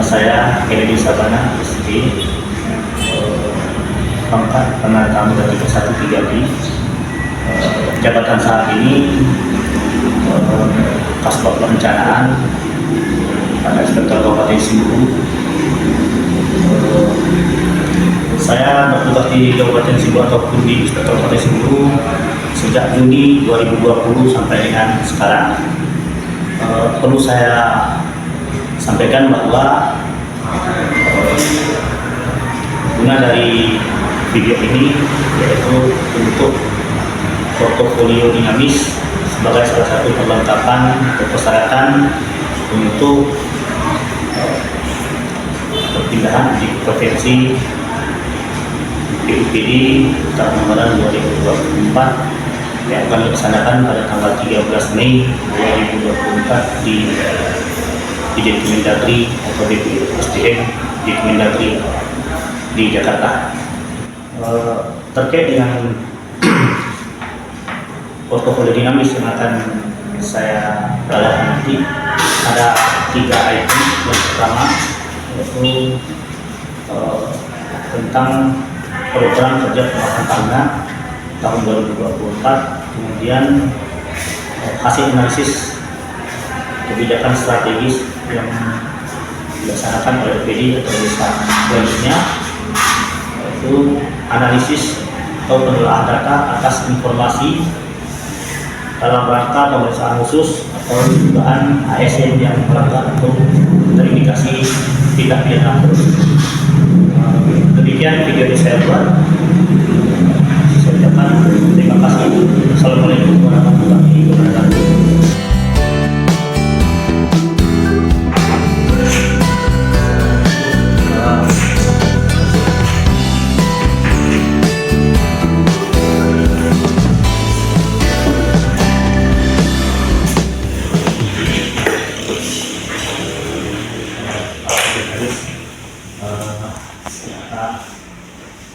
saya Kennedy Sabana, SD, pangkat penata dari ke-1 3B. Jabatan saat ini Kasbag Perencanaan pada Inspektor Kabupaten Simburu. Saya bertugas di Kabupaten Simburu ataupun di Inspektor Kabupaten Simburu sejak Juni 2020 sampai dengan sekarang. Perlu saya sampaikan bahwa guna dari video ini yaitu untuk portofolio dinamis sebagai salah satu perlengkapan atau persyaratan untuk perpindahan di provinsi PUPD tahun anggaran 2024 yang akan dilaksanakan pada tanggal 13 Mei 2024 di Kemendagri atau di SDM di Kemendagri di Jakarta. Terkait dengan portofolio dinamis yang akan saya galakkan nanti, ada 3 item. Yang pertama yaitu tentang program kerja pembangunan tahunan tahun 2024, kemudian hasil analisis kebijakan strategis yang dilaksanakan oleh PD atau desa selanjutnya, yaitu analisis atau penilaian data atas informasi dalam rangka pemeriksaan khusus atau dugaan ASN yang melanggar atau terindikasi tindak pidana korupsi. Demikian video yang saya buat. Saya ucapkan terima kasih. Assalamualaikum warahmatullahi wabarakatuh.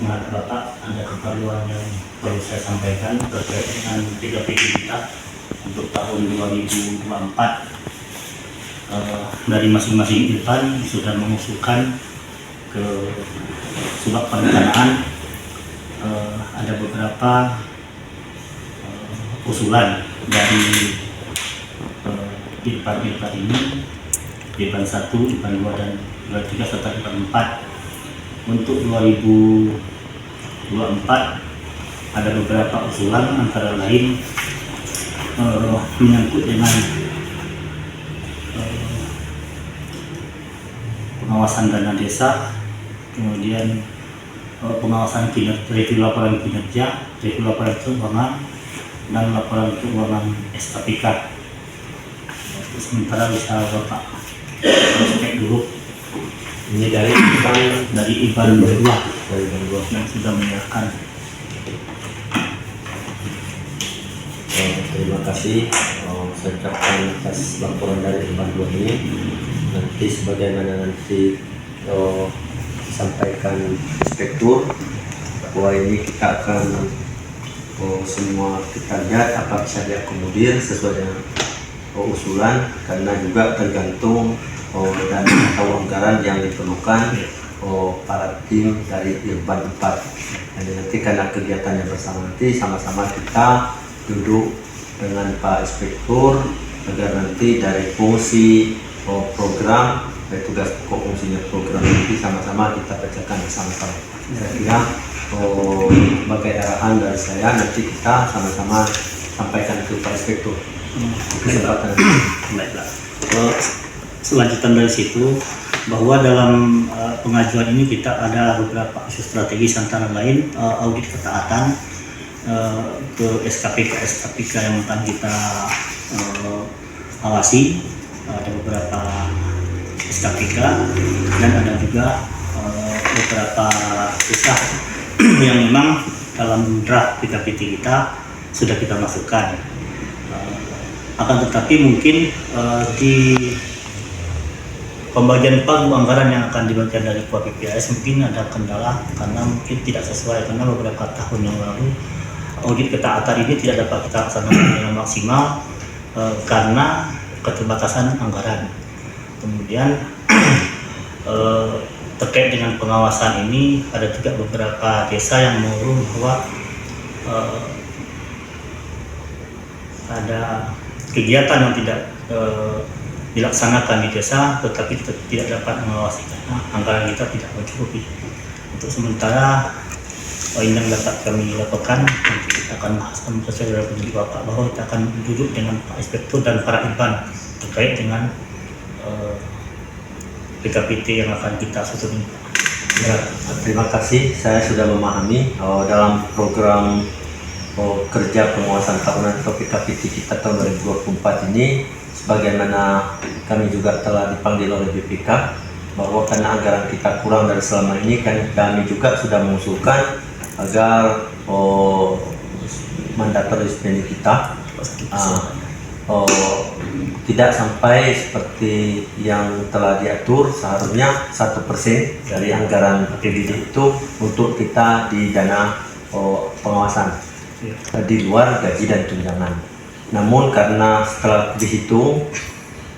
Menurut Bapak, ada keperluan yang perlu saya sampaikan terkait dengan 3 PD kita untuk tahun 2024. Dari masing-masing Irfan sudah mengusulkan ke subbag perencanaan. Ada beberapa usulan dari Irfan ini, Irfan 1, Irfan 2, dan Irfan 3 serta Irfan 4. Untuk 2024 ada beberapa usulan, antara lain menyangkut dengan pengawasan dana desa, kemudian pengawasan kinerja, review laporan kinerja, review laporan keuangan, dan laporan keuangan SKPK. Sementara bisa Bapak cek dulu. Ini dari Iban berdua yang sudah menyerahkan. Terima kasih. Saya ucapkan atas laporan dari Iban 2 ini. Nanti sebagaimana disampaikan inspektur, bahwa ini kita akan semua kita lihat apa bisa diakomodir sesuai dengan usulan, karena juga tergantung dan atau anggaran yang diperlukan para tim dari Irfan 4. Dan nanti karena kegiatannya bersama, nanti sama-sama kita duduk dengan Pak Inspektur agar nanti dari fungsi program, dari tugas pokok fungsinya program nanti sama-sama kita bacakan bersama-sama. Saya kira sebagai arahan dari saya, nanti kita sama-sama sampaikan ke Pak Inspektur. Kesempatan. Baiklah. Selanjutan dari situ, bahwa dalam pengajuan ini kita ada beberapa isu strategis, antara lain audit ketaatan ke SKPK yang akan kita awasi. Ada beberapa SKPK dan ada juga beberapa usaha yang memang dalam draft PKPT kita sudah kita masukkan. Akan tetapi mungkin di pembagian pagu anggaran yang akan dibagikan dari KPPAS mungkin ada kendala karena mungkin tidak sesuai, karena beberapa tahun yang lalu audit ketaatan ini tidak dapat kita laksanakan dengan maksimal karena keterbatasan anggaran. Kemudian terkait dengan pengawasan ini ada juga beberapa desa yang mengeluh bahwa ada kegiatan yang tidak dilaksanakan di desa tetapi tidak dapat mengawasi karena anggaran kita tidak mencukupi. Untuk sementara ini yang dapat kami lakukan, nanti kita akan bahas sesuai dengan petunjuk Bapak bahwa kita akan duduk dengan Pak Inspektur dan para IBAN terkait dengan PKPT yang akan kita susun. Ya, terima kasih. Saya sudah memahami dalam program kerja penguasaan tahunan atau PKPT kita tahun 2024 ini, sebagaimana kami juga telah dipanggil oleh BPK bahwa karena anggaran kita kurang dari selama ini, kan kami juga sudah mengusulkan agar mandatory spending kita tidak sampai seperti yang telah diatur. Seharusnya 1% dari anggaran APBD itu untuk kita di dana pengawasan di luar gaji dan tunjangan. Namun karena setelah dihitung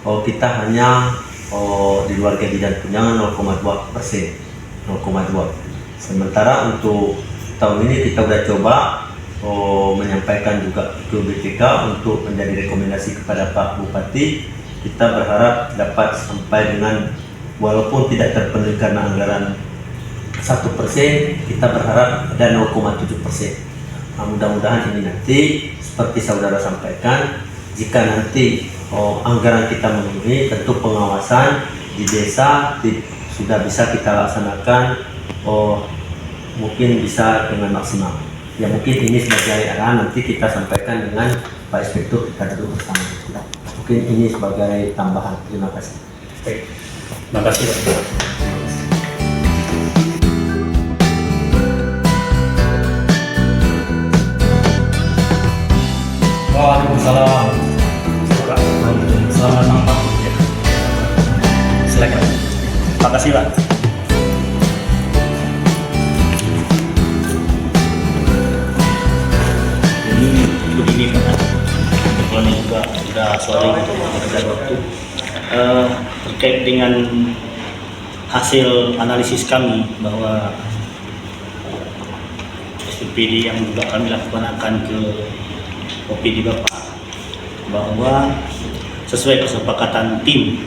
kita hanya di luar gaji dan tunjangan 0,2%, 0,2. Sementara untuk tahun ini kita sudah coba menyampaikan juga ke BPK untuk menjadi rekomendasi kepada Pak Bupati. Kita berharap dapat sampai dengan, walaupun tidak terpenuhi karena anggaran 1%, kita berharap ada 0,7%. Nah, mudah-mudahan ini nanti seperti saudara sampaikan, jika nanti anggaran kita memenuhi, tentu pengawasan di desa sudah bisa kita laksanakan mungkin bisa dengan maksimal. Ya mungkin ini sebagai arahan, nanti kita sampaikan dengan Pak Inspektur, kita duduk bersama. Mungkin ini sebagai tambahan. Terima kasih. Baik, terima kasih Pak. Waalaikumsalam. Waalaikumsalam. Silakan. Terima kasih Pak. Begini Pak, kebetulan juga sudah sore ada waktu terkait dengan hasil analisis kami bahwa SPPD yang juga kami lakukan akan ke OPD Bapak, bahwa sesuai kesepakatan tim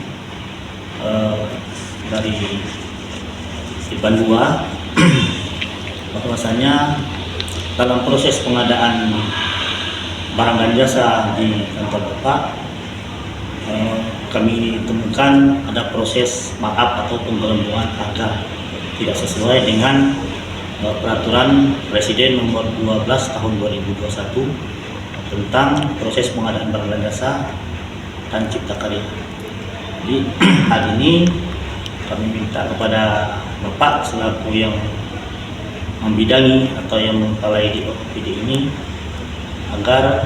dari IBAN 2 bahwasanya dalam proses pengadaan barang dan jasa di kantor Bapak, kami temukan ada proses markup atau penggelembungan harga tidak sesuai dengan peraturan Presiden nomor 12 tahun 2021 tentang proses pengadaan barang dan jasa dan cipta karya. Jadi hal ini kami minta kepada Bapak selaku yang membidangi atau yang mengepalai di OPD ini agar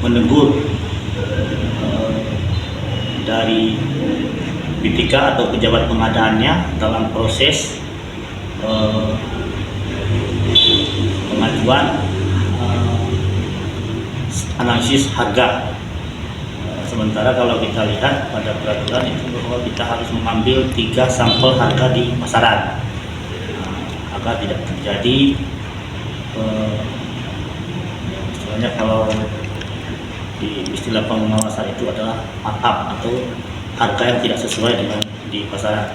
menegur dari BPK atau pejabat pengadaannya dalam proses pengajuan analisis harga. Sementara kalau kita lihat pada peraturan itu bahwa kita harus mengambil 3 sampel harga di pasaran agar tidak terjadi kalau di istilah pengawasan itu adalah markup atau harga yang tidak sesuai dengan di pasaran.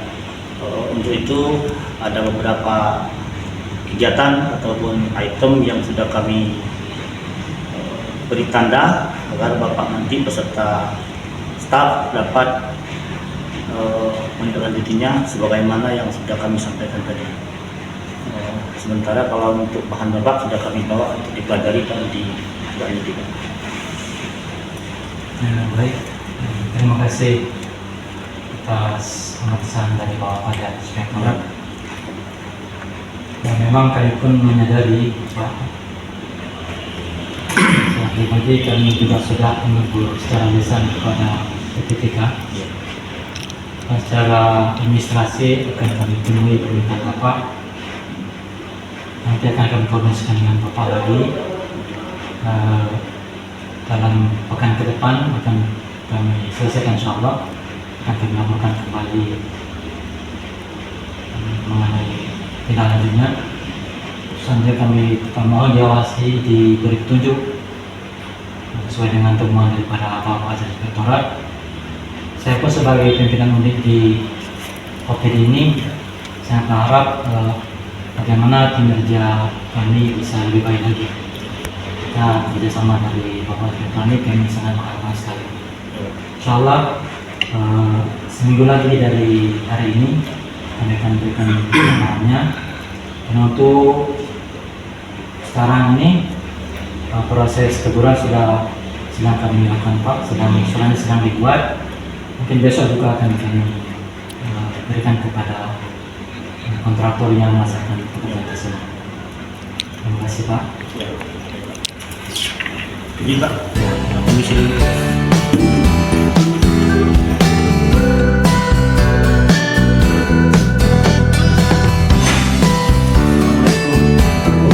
Untuk itu ada beberapa kegiatan ataupun item yang sudah kami beri tanda agar Bapak nanti beserta staf dapat menindaklanjutinya sebagaimana yang sudah kami sampaikan tadi. Sementara kalau untuk bahan Bapak sudah kami bawa untuk dipelajari dan dilanjutkan. Baik, terima kasih atas pemeriksaan dari Bapak pada Inspektorat. Dan memang kami pun menyadari Pak, nanti kami juga sudah menegur secara lisan kepada PPK. Dan secara administrasi akan kami penuhi permintaan Bapak. Nanti akan kami koordinasikan dengan Bapak lagi. Dalam pekan ke depan akan kami selesaikan, insyaallah akan kami laporkan kembali mengenai tindak lanjutnya. Selanjutnya kami mohon diawasi, diberi petunjuk sesuai dengan temuan daripada Bapak Ajar Inspektorat. Saya pun sebagai pimpinan unit di OPD ini sangat berharap bagaimana kinerja kami bisa lebih baik lagi. Kita kerjasama dari Bapak Inspektorat ini kami sangat mengharapkan sekali. Insyaallah seminggu lagi dari hari ini kami akan berikan pengalamannya. Dan untuk sekarang ini proses teguran sedang kami lakukan Pak, sedang dibuat. Mungkin besok juga akan kami berikan kepada kontraktor yang melaksanakan pekerjaan tersebut. Terima kasih Pak. Jadi Pak, komisi dulu.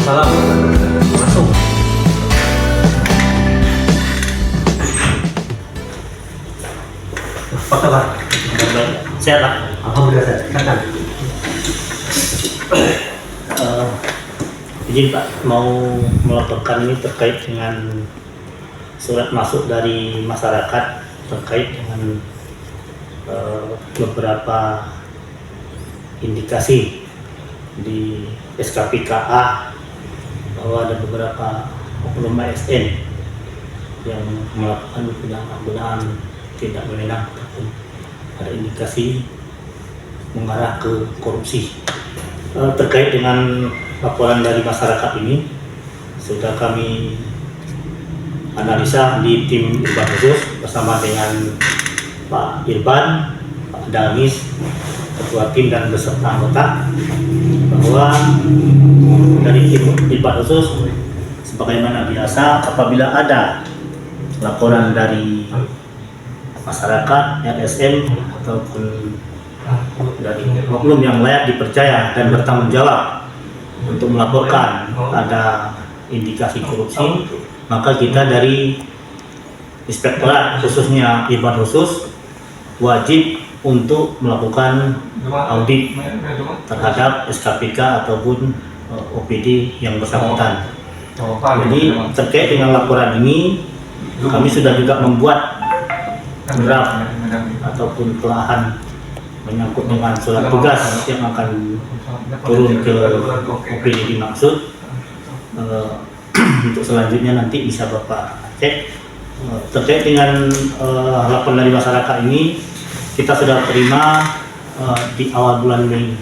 Salam. Masuk. Apa kabar? Sehat Pak. Alhamdulillah sehat. Silakan. Izin Pak, mau melaporkan ini terkait dengan surat masuk dari masyarakat terkait dengan beberapa indikasi di SKPKA bahwa ada beberapa oknum ASN yang melakukan penggunaan tidak berwenang ataupun ada indikasi mengarah ke korupsi. Terkait dengan laporan dari masyarakat ini sudah kami analisa di tim Irban khusus bersama dengan Pak Irban, Pak Damis, Ketua tim dan beserta anggota, bahwa dari tim Irban khusus sebagaimana biasa apabila ada laporan dari masyarakat, LSM ataupun dari oknum yang layak dipercaya dan bertanggung jawab untuk melaporkan ada indikasi korupsi, maka kita dari Inspektorat khususnya Irban khusus wajib untuk melakukan audit terhadap SKPK ataupun OPD yang bersangkutan. Jadi terkait dengan laporan ini kami sudah juga membuat draft ataupun telahan menyangkut dengan surat tugas yang akan turun ke OPD dimaksud. Untuk selanjutnya nanti bisa Bapak cek. Terkait dengan laporan dari masyarakat ini, kita sudah terima di awal bulan Mei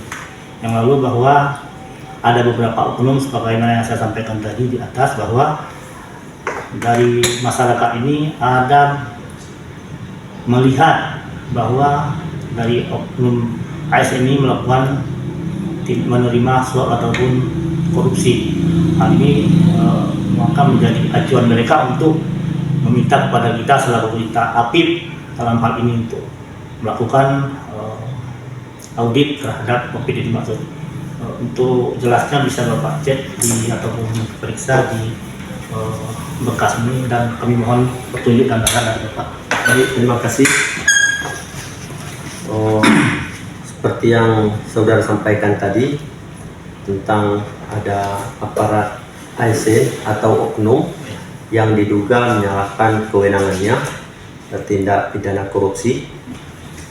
yang lalu bahwa ada beberapa oknum sebagaimana yang saya sampaikan tadi di atas, bahwa dari masyarakat ini ada melihat bahwa dari oknum ASN ini melakukan menerima suap ataupun korupsi. Hal ini maka menjadi acuan mereka untuk meminta kepada kita selaku kita APIP dalam hal ini untuk melakukan audit terhadap OPD dimaksud. Untuk jelasnya bisa Bapak cek di ataupun periksa di berkas ini, dan kami mohon petunjuk dan arahan dari Bapak. Baik, terima kasih. Seperti yang saudara sampaikan tadi tentang ada aparat ASN atau oknum yang diduga menyalahkan kewenangannya tindak pidana korupsi.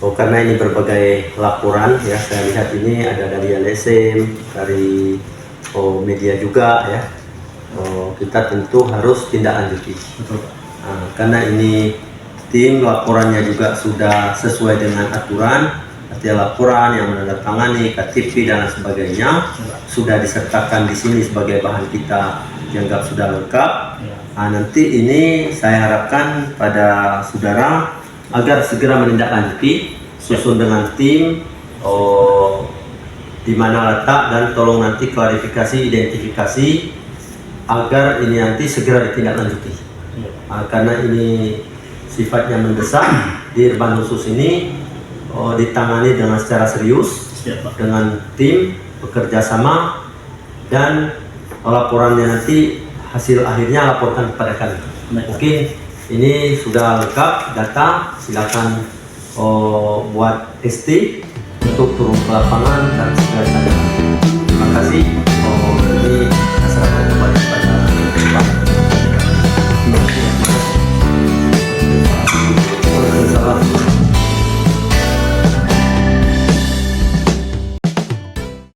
Karena ini berbagai laporan ya, saya lihat ini ada dari LSM, dari media juga ya. Kita tentu harus tindak lanjuti. Karena ini tim laporannya juga sudah sesuai dengan aturan, artinya laporan yang menandatangani KTP dan sebagainya sudah disertakan di sini sebagai bahan kita dianggap sudah lengkap. Nanti ini saya harapkan pada saudara agar segera menindaklanjuti, susun dengan tim di mana letak, dan tolong nanti klarifikasi, identifikasi agar ini nanti segera ditindaklanjuti. Karena ini sifatnya mendesak, di Irban khusus ini ditangani dengan secara serius dengan tim bekerja sama, dan laporannya nanti hasil akhirnya laporkan kepada kami. Mungkin ini sudah lengkap data, silakan buat ST untuk turun ke lapangan dan segala. Terima kasih.